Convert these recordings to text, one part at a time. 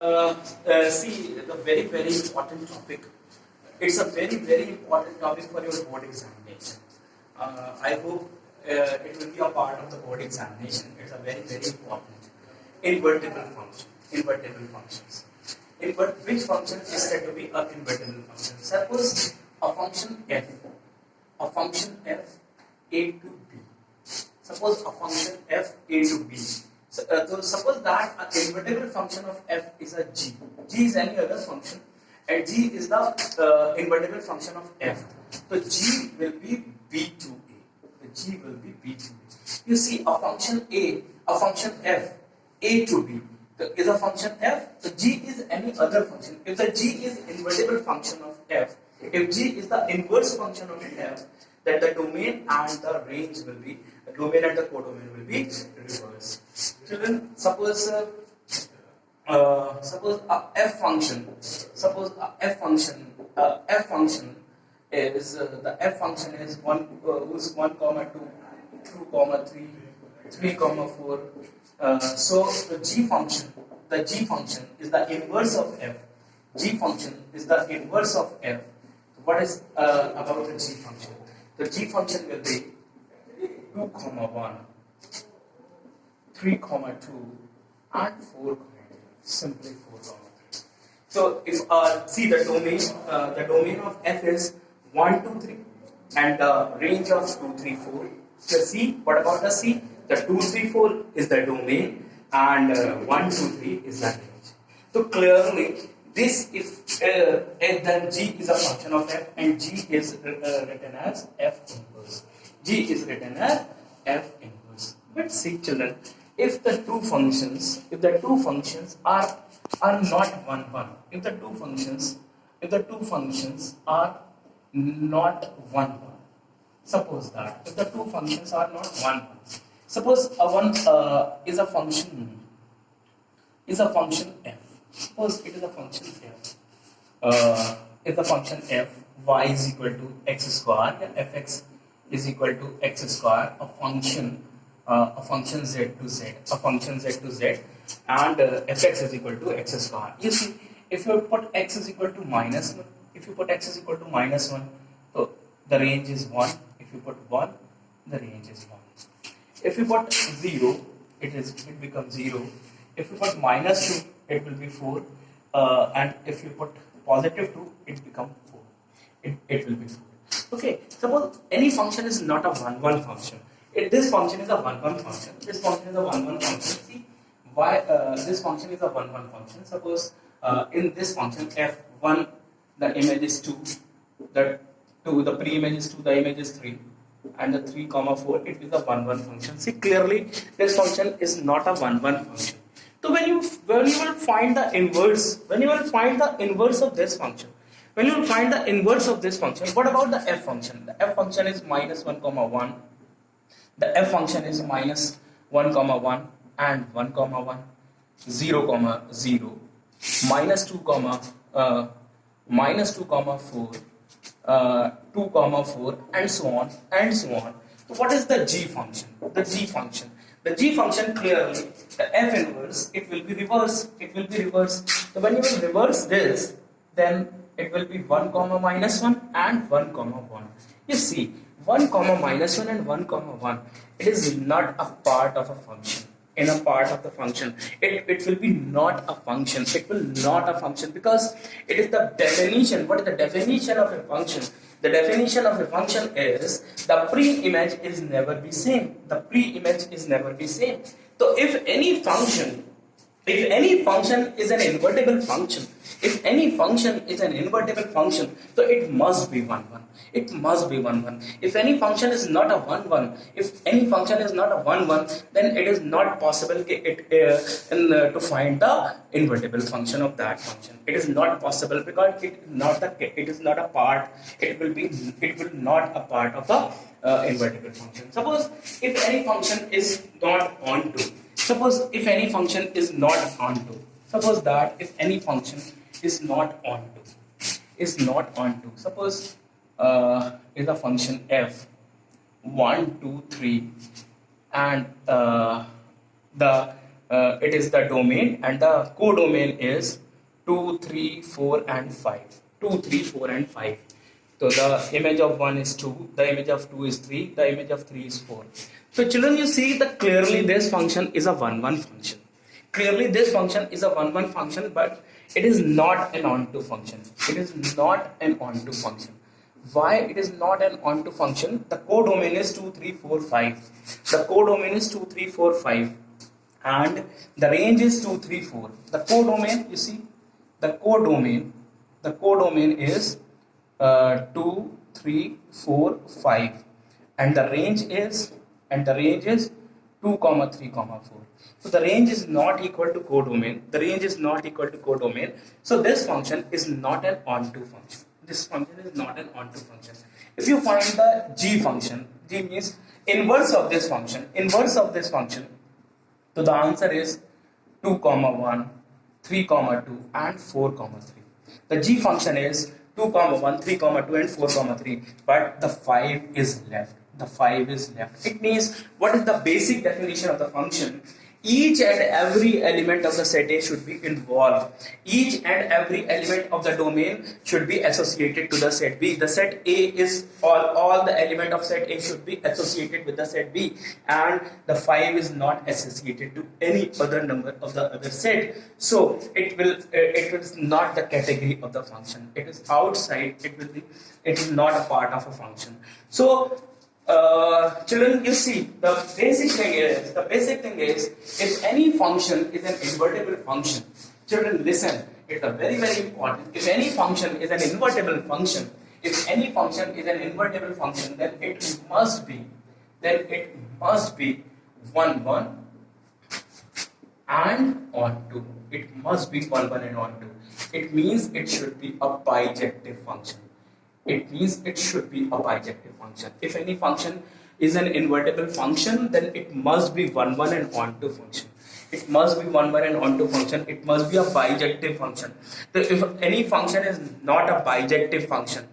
See, the very important topic. It's a very important topic for your board examination. I hope it will be a part of the board examination. It's a very important. Invertible function. Invertible functions. Which function is said to be an invertible function? Suppose a function f. A function f a to b. Suppose a function f a to b. So suppose that an invertible function of f is a g. G is any other function, and g is the invertible function of f. So g will be b to a. The g will be b to a. You see, a function f, a to b is a function f. So g is any other function. If the g is invertible function of f, if g is the inverse function of f, then the domain and the range will be, the domain and the codomain will be reversed. Children, suppose a f function is the f function is 1 comma 2, 2 comma 3, 3 comma 4. So the g function is the inverse of f. G function is the inverse of f. What is about the g function? The g function will be 2 comma 1, 3 comma 2, and 4 comma 3. Simply 4 comma 3. So if see the domain of f is 1, 2, 3, and the range of 2, 3, 4. So C, what about the C? The 2, 3, 4 is the domain, and 1, 2, 3 is the range. So clearly, this if then G is a function of f, and G is written as f inverse. G is written as f inverse. But see, children, if the two functions are not 1, 1, if the two functions are not 1, 1, suppose that if the two functions are not 1, 1, suppose a one is a function f. Suppose it is a function f. If the function f, y is equal to x square, and fx is equal to x square, a function z to z, and fx is equal to x square. You see, if you put x is equal to minus 1, so the range is 1. If you put 1, the range is 1. If you put 0, it becomes 0. If you put minus 2, it will be 4. And if you put positive 2, it becomes 4. It will be 4. Okay, suppose any function is not a 1, 1 function. If this function is a 1, 1 function, this function is a 1, 1 function. See, why this function is a 1, 1 function? Suppose in this function f1, the image is 2, the pre-image is 2, the image is 3, and the 3 comma 4, it is a 1, 1 function. See, clearly this function is not a 1, 1 function. So when you will find the inverse, of this function, what about the f function? The f function is minus 1 comma 1. The f function is minus 1 comma 1 and 1 comma 1, 0 comma 0, minus 2 comma 4, 2 comma 4, and so on and so on. So what is the g function? The g function clearly, the f inverse, it will be reversed. So when you will reverse this, then it will be 1 comma minus 1 and 1 comma 1. You see, 1 comma minus 1 and 1 comma 1, it is not a part of a function. In a part of the function, it will be not a function. It will not a function because it is the definition. What is the definition of a function? The definition of a function is the pre-image is never be same. The pre-image is never be same. So if any function is an invertible function, so it must be 1, 1. It must be 1, 1. If any function is not a 1, 1, then it is not possible to find the invertible function of that function. It is not possible because it is not a part. It will not a part of the invertible function. Suppose if any function is not onto. Suppose that if any function is not onto. Suppose is a function f 1, 2, 3, and the it is the domain, and the codomain is 2, 3, 4, and 5. 2, 3, 4, and 5. So the image of 1 is 2, the image of 2 is 3, the image of 3 is 4. So children, you see that clearly this function is a 1-1 function. Clearly this function is a 1-1 function, but it is not an onto function. It is not an onto function. Why it is not an onto function? The codomain is 2, 3, 4, 5. The codomain is 2, 3, 4, 5. And the range is 2, 3, 4. The codomain, you see, the codomain is 2, 3, 4, 5, and the range is 2, 3, 4. So the range is not equal to codomain. The range is not equal to codomain. So this function is not an onto function. This function is not an onto function. If you find the g function, g means inverse of this function. Inverse of this function. So the answer is 2, 1, 3, 2, and 4, 3. The g function is 2, 1, 3, 2, and 4, 3. But the 5 is left. The 5 is left. It means, what is the basic definition of the function? Each and every element of the set A should be involved. Each and every element of the domain should be associated to the set B. The set A is all the element of set A should be associated with the set B, and the 5 is not associated to any other number of the other set. So it is not the category of the function. It is outside. It is not a part of a function. So children, you see, the basic thing is, if any function is an invertible function, children listen, it's a very, very important. If any function is an invertible function, then it must be 1, 1 and onto. It must be 1, 1 and onto. It means it should be a bijective function. It means it should be a bijective function. If any function is an invertible function, then it must be 1, 1 and onto function. It must be 1, 1 and onto function. It must be a bijective function. So if any function is not a bijective function,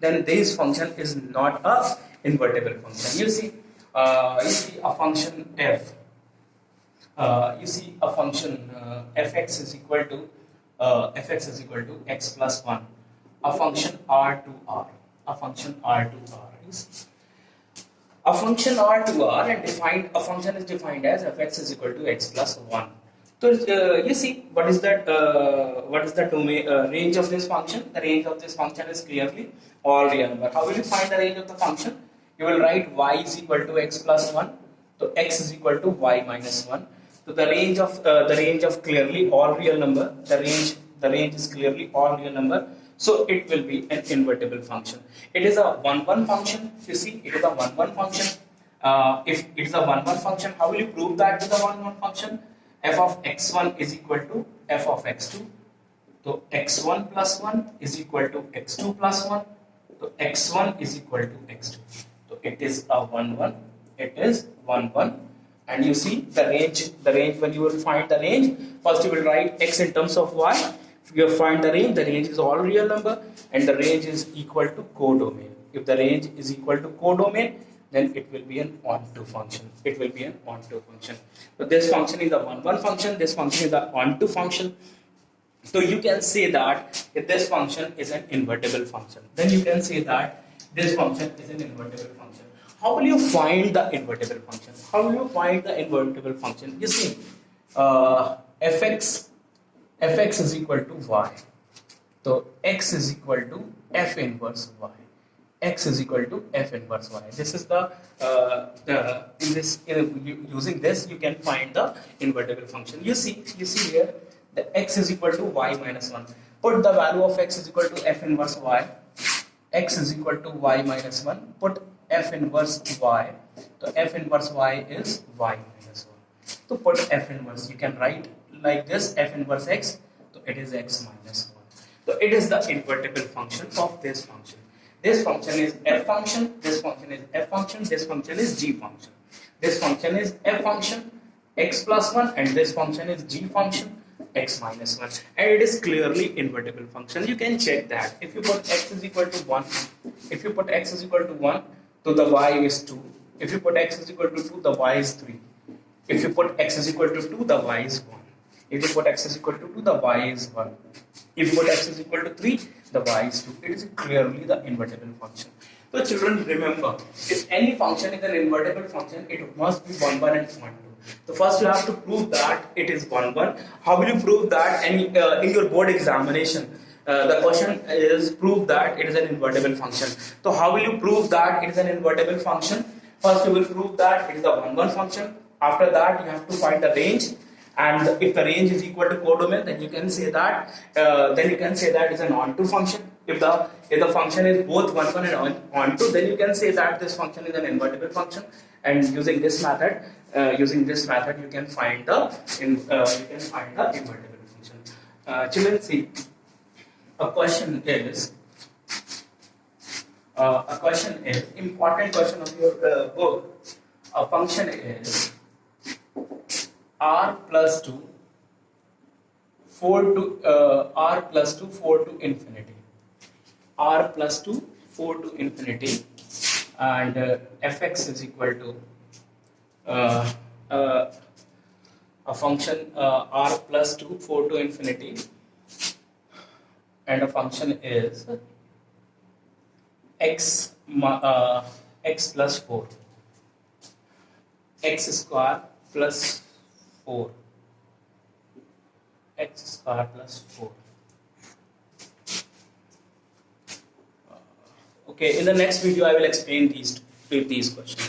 then this function is not a invertible function. You see a function f. Fx is equal to x plus 1. A function r to r. A function r to r is a function r to r, and a function is defined as fx is equal to x plus 1. So you see, what is the domain range of this function? The range of this function is clearly all real number. How will you find the range of the function? You will write y is equal to x plus 1. So x is equal to y minus 1. So the range of clearly all real number. The range is clearly all real number. So it will be an invertible function. It is a 1, 1 function. You see, it is a 1, 1 function. If it is a 1, 1 function, how will you prove that with a 1, 1 function? F of x1 is equal to f of x2. So x1 plus 1 is equal to x2 plus 1. So x1 is equal to x2. So it is a 1, 1. It is 1, 1. And you see the range, when you will find the range, first you will write x in terms of y. If you find the range is all real number, and the range is equal to codomain. If the range is equal to codomain, then it will be an onto function. So this function is a 1, 1 function, this function is the onto function. So you can say that if this function is an invertible function, then you can say that this function is an invertible function. How will you find the invertible function? You see, fx is equal to y. So x is equal to f inverse y. This is using this you can find the invertible function. You see here the x is equal to y minus 1. Put the value of x is equal to f inverse y. X is equal to y minus 1. Put f inverse y. So f inverse y is y minus 1. So put f inverse, you can write like this, f inverse x, so it is x minus 1. So it is the invertible function of this function. This function is f function, this function is f function, this function is g function. This function is f function, x plus 1, and this function is g function, x minus 1. And it is clearly invertible function. You can check that. If you put x is equal to 1, so the y is 2. If you put x is equal to 2, the y is 3. If you put x is equal to 2, the y is 1. If you put x is equal to 2, the y is 1. If you put x is equal to 3, the y is 2. It is clearly the invertible function. So children, remember, if any function is an invertible function, it must be 1, 1 and 1, 2. So first you have to prove that it is 1, 1. How will you prove that? In your board examination, the question is prove that it is an invertible function. So how will you prove that it is an invertible function? First you will prove that it is a 1, 1 function. After that you have to find the range. And if the range is equal to codomain, then you can say that it's an onto function. If the function is both 1, 1 and onto, then you can say that this function is an invertible function. And using this method, you can find the invertible function. Children, see, a question is important question of your book. A function is r plus 2 4 to infinity, r plus 2 4 to infinity, and fx is equal to a function r plus 2 4 to infinity, and a function is x plus 4, x square plus 4, x square plus 4. Okay, in the next video I will explain these questions.